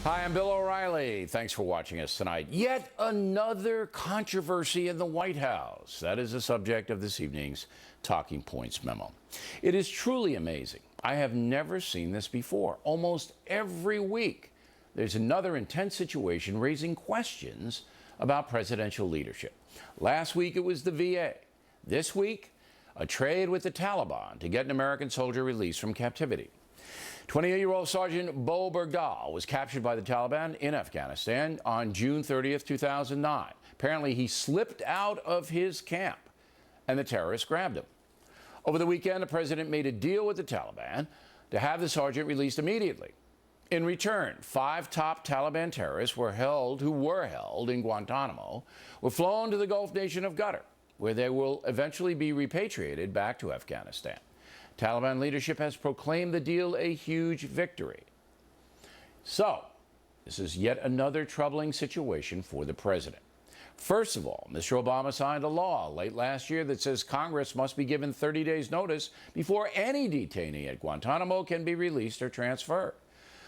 Hi, I'm Bill O'Reilly. Thanks for watching us tonight. Yet another controversy in the White House. That is the subject of this evening's Talking Points memo. It is truly amazing. I have never seen this before. Almost every week, there's another intense situation raising questions about presidential leadership. Last week, it was the VA. This week, a trade with the Taliban to get an American soldier released from captivity. 28-year-old Sergeant Bergdahl was captured by the Taliban in Afghanistan on June 30th, 2009. Apparently, he slipped out of his camp, and the terrorists grabbed him. Over the weekend, the president made a deal with the Taliban to have the sergeant released immediately. In return, 5 top Taliban terrorists who were held in Guantanamo were flown to the Gulf nation of Qatar, where they will eventually be repatriated back to Afghanistan. Taliban leadership has proclaimed the deal a huge victory. So, this is yet another troubling situation for the president. First of all, Mr. Obama signed a law late last year that says Congress must be given 30 days' notice before any detainee at Guantanamo can be released or transferred.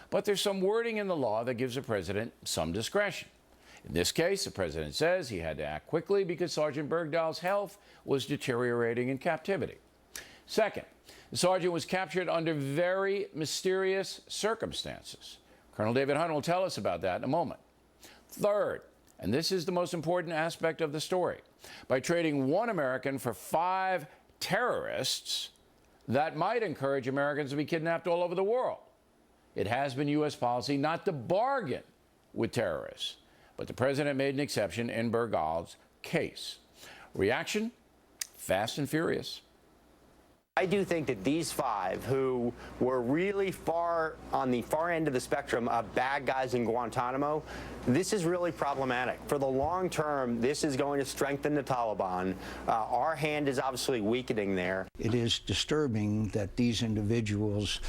But there's some wording in the law that gives the president some discretion. In this case, the president says he had to act quickly because Sergeant Bergdahl's health was deteriorating in captivity. Second, the sergeant was captured under very mysterious circumstances. Colonel David Hunt will tell us about that in a moment. Third, and this is the most important aspect of the story, by trading 1 American for 5 terrorists, that might encourage Americans to be kidnapped all over the world. It has been U.S. policy not to bargain with terrorists, but the president made an exception in Bergdahl's case. Reaction? Fast and furious. I do think that these 5 who were really on the far end of the spectrum of bad guys in Guantanamo, this is really problematic. For the long term, this is going to strengthen the Taliban. Our hand is obviously weakening there. It is disturbing that these individuals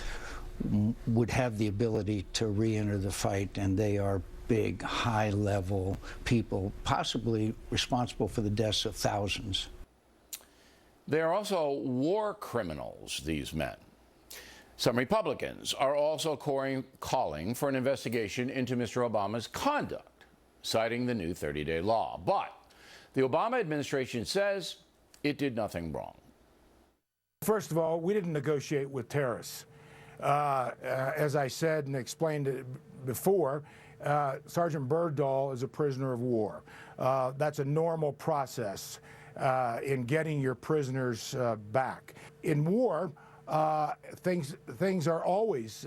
would have the ability to re-enter the fight, and they are big, high-level people, possibly responsible for the deaths of thousands. They are also war criminals, these men. Some Republicans are also calling for an investigation into Mr. Obama's conduct, citing the new 30-day law. But the Obama administration says it did nothing wrong. First of all, we didn't negotiate with terrorists. As I said and explained it before, Sergeant Bergdahl is a prisoner of war. That's a normal process in getting your prisoners back. In war, things are always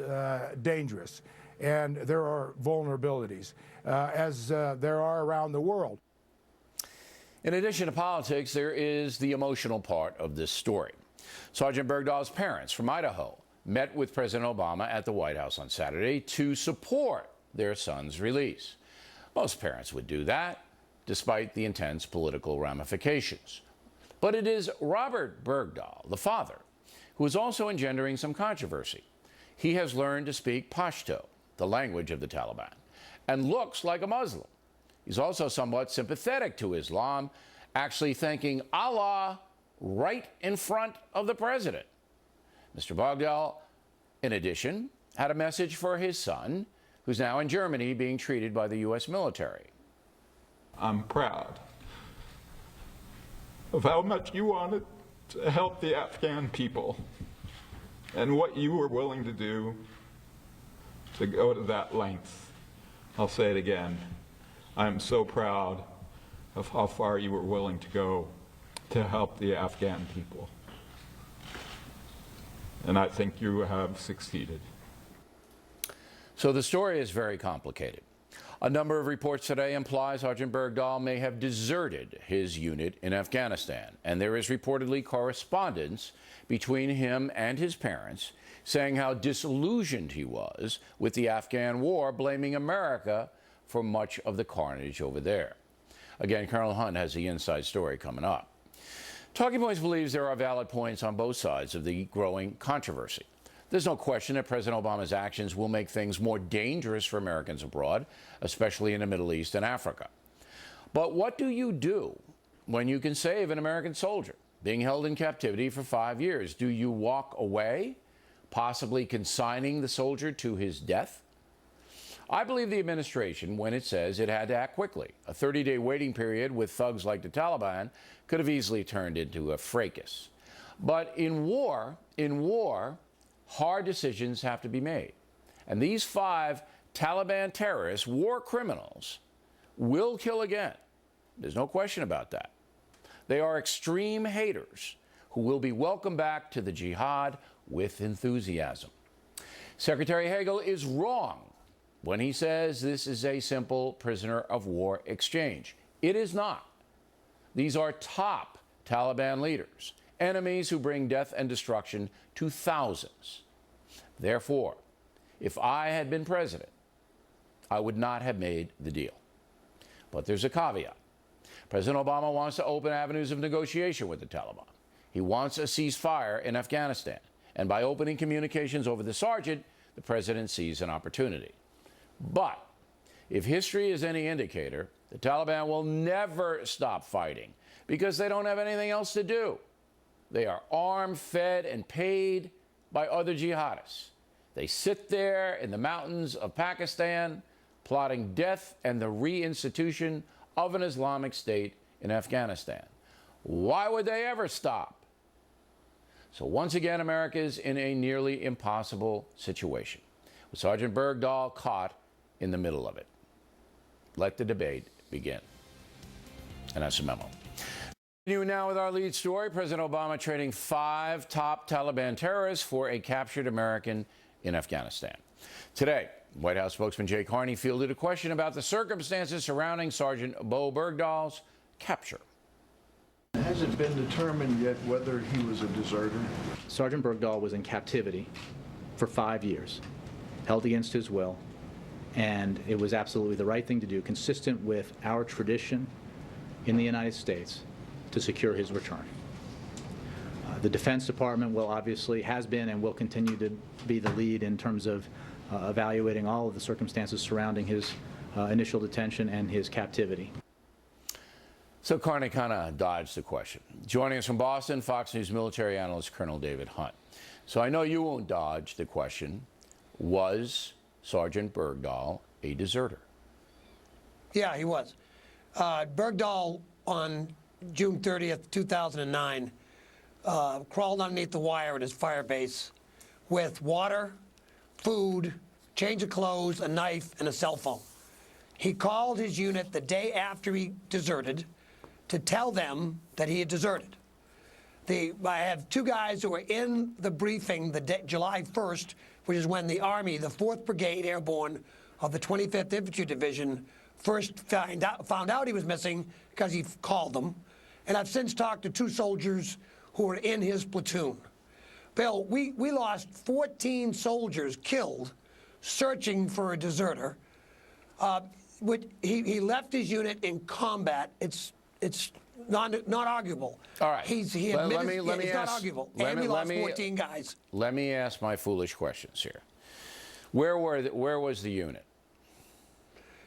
dangerous, and there are vulnerabilities, as there are around the world. In addition to politics, there is the emotional part of this story. Sergeant Bergdahl's parents from Idaho met with President Obama at the White House on Saturday to support their son's release. Most parents would do that, despite the intense political ramifications. But it is Robert Bergdahl, the father, who is also engendering some controversy. He has learned to speak Pashto, the language of the Taliban, and looks like a Muslim. He's also somewhat sympathetic to Islam, actually thanking Allah right in front of the president. Mr. Bergdahl, in addition, had a message for his son, who's now in Germany being treated by the U.S. military. I'm proud of how much you wanted to help the Afghan people and what you were willing to do to go to that length. I'll say it again. I'm so proud of how far you were willing to go to help the Afghan people. And I think you have succeeded. So the story is very complicated. A number of reports today imply Sergeant Bergdahl may have deserted his unit in Afghanistan, and there is reportedly correspondence between him and his parents saying how disillusioned he was with the Afghan war, blaming America for much of the carnage over there. Again, Colonel Hunt has the inside story coming up. Talking Points believes there are valid points on both sides of the growing controversy. There's no question that President Obama's actions will make things more dangerous for Americans abroad, especially in the Middle East and Africa. But what do you do when you can save an American soldier being held in captivity for 5 years? Do you walk away, possibly consigning the soldier to his death? I believe the administration when it says it had to act quickly. A 30-day waiting period with thugs like the Taliban could have easily turned into a fracas. But in war, hard decisions have to be made. And these 5 Taliban terrorists, war criminals, will kill again. There's no question about that. They are extreme haters who will be welcomed back to the jihad with enthusiasm. Secretary Hagel is wrong when he says this is a simple prisoner of war exchange. It is not. These are top Taliban leaders, enemies who bring death and destruction to thousands. Therefore, if I had been president, I would not have made the deal. But there's a caveat. President Obama wants to open avenues of negotiation with the Taliban. He wants a ceasefire in Afghanistan. And by opening communications over the sergeant, the president sees an opportunity. But if history is any indicator, the Taliban will never stop fighting because they don't have anything else to do. They are armed, fed, and paid by other jihadists. They sit there in the mountains of Pakistan, plotting death and the reinstitution of an Islamic State in Afghanistan. Why would they ever stop? So once again, America is in a nearly impossible situation, with Sergeant Bergdahl caught in the middle of it. Let the debate begin. And that's the memo. Continue now with our lead story. President Obama trading 5 top Taliban terrorists for a captured American in Afghanistan. Today, White House spokesman Jay Carney fielded a question about the circumstances surrounding Sergeant Bo Bergdahl's capture. Has it been determined yet whether he was a deserter? Sergeant Bergdahl was in captivity for 5 years, held against his will, and it was absolutely the right thing to do, consistent with our tradition in the United States, to secure his return. The Defense Department has been and will continue to be the lead in terms of evaluating all of the circumstances surrounding his initial detention and his captivity. So Carney kind of dodged the question. Joining us from Boston, Fox News military analyst Colonel David Hunt. So I know you won't dodge the question. Was Sergeant Bergdahl a deserter? Yeah, he was. Bergdahl, on June 30th, 2009, crawled underneath the wire at his fire base with water, food, change of clothes, a knife, and a cell phone. He called his unit the day after he deserted to tell them that he had deserted. I have 2 guys who were in the briefing the day, July 1st, which is when the Army, the 4th Brigade Airborne of the 25th Infantry Division, first found out he was missing because he called them. And I've since talked to 2 soldiers who were in his platoon. Bill, we lost 14 soldiers killed searching for a deserter. He left his unit in combat. It's not arguable. All right. It's not arguable. And we lost 14 guys. Let me ask my foolish questions here. Where was the unit?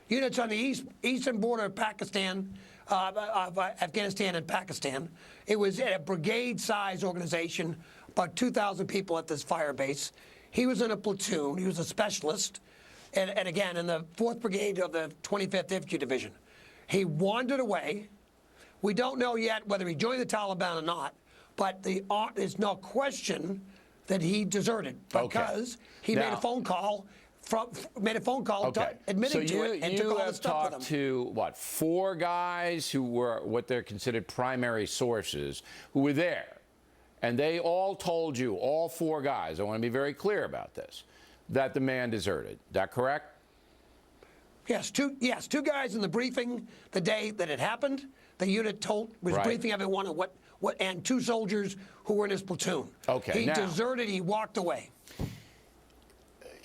Units on the eastern border of Pakistan, Afghanistan and Pakistan. It was a brigade-sized organization, about 2,000 people at this fire base. He was in a platoon. He was a specialist, and again, in the 4th Brigade of the 25th Infantry Division. He wandered away. We don't know yet whether he joined the Taliban or not, but there's no question that he deserted because he made a phone call. Admitting to it and took all the stuff with him. So you have talked to, what, 4 guys who were what they're considered primary sources who were there, and they all told you, all 4 guys, I want to be very clear about this, that the man deserted. Is that correct? Yes, two guys in the briefing the day that it happened. The unit was briefing everyone on and 2 soldiers who were in his platoon. Okay, he deserted. He walked away.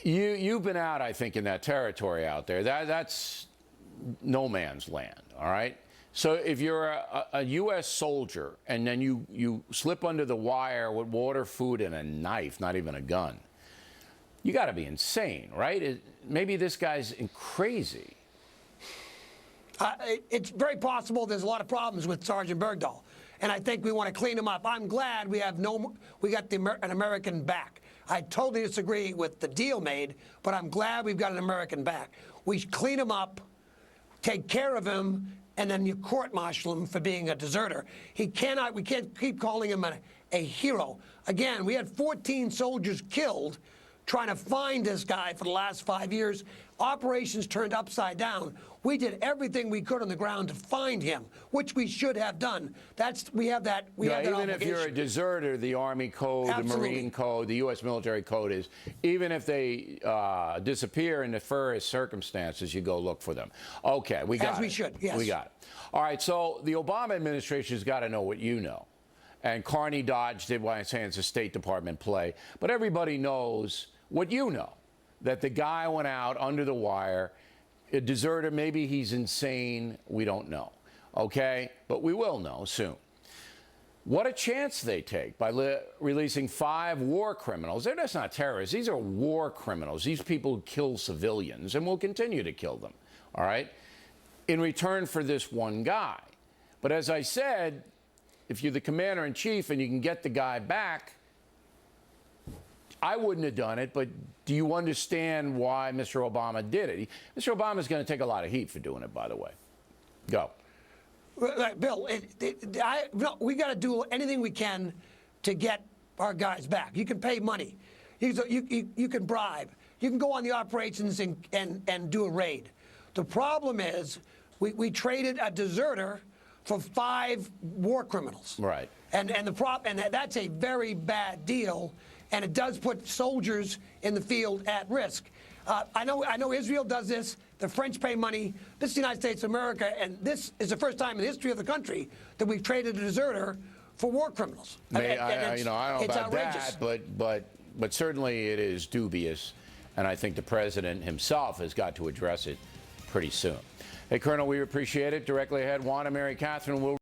You've been out, I think, in that territory out there. That's no man's land, all right? So if you're a U.S. soldier and then you slip under the wire with water, food, and a knife, not even a gun, you got to be insane, right? Maybe this guy's crazy. It's very possible there's a lot of problems with Sergeant Bergdahl, and I think we want to clean him up. I'm glad we got an American back. I totally disagree with the deal made, but I'm glad we've got an American back. We clean him up, take care of him, and then you court-martial him for being a deserter. We can't keep calling him a hero. Again, we had 14 soldiers killed trying to find this guy for the last 5 years. Operations turned upside down. We did everything we could on the ground to find him, which we should have done. We have that even if you're a deserter, the Army code, Absolutely. the Marine code, the U.S. military code is, even if they disappear in nefarious circumstances, you go look for them. Okay, we got it. As we should, yes. We got it. All right, so the Obama administration's got to know what you know. And Carney Dodge did what I'm saying it's a State Department play. But everybody knows what you know, that the guy went out under the wire, a deserter, maybe he's insane, we don't know, okay? But we will know soon. What a chance they take by releasing 5 war criminals. They're just not terrorists. These are war criminals. These people kill civilians and will continue to kill them, all right, in return for this one guy. But as I said, if you're the commander-in-chief and you can get the guy back, I wouldn't have done it, but do you understand why Mr. Obama did it? Mr. Obama's going to take a lot of heat for doing it, by the way. Go. Bill, we got to do anything we can to get our guys back. You can pay money. You can bribe. You can go on the operations and do a raid. The problem is we traded a deserter for 5 war criminals. Right. And that's a very bad deal. And it does put soldiers in the field at risk. I know Israel does this. The French pay money. This is the United States of America, and this is the first time in the history of the country that we've traded a deserter for war criminals. I don't know about outrageous. that, but certainly it is dubious, and I think the president himself has got to address it pretty soon. Hey, Colonel, we appreciate it. Directly ahead, Juan and Mary Catherine will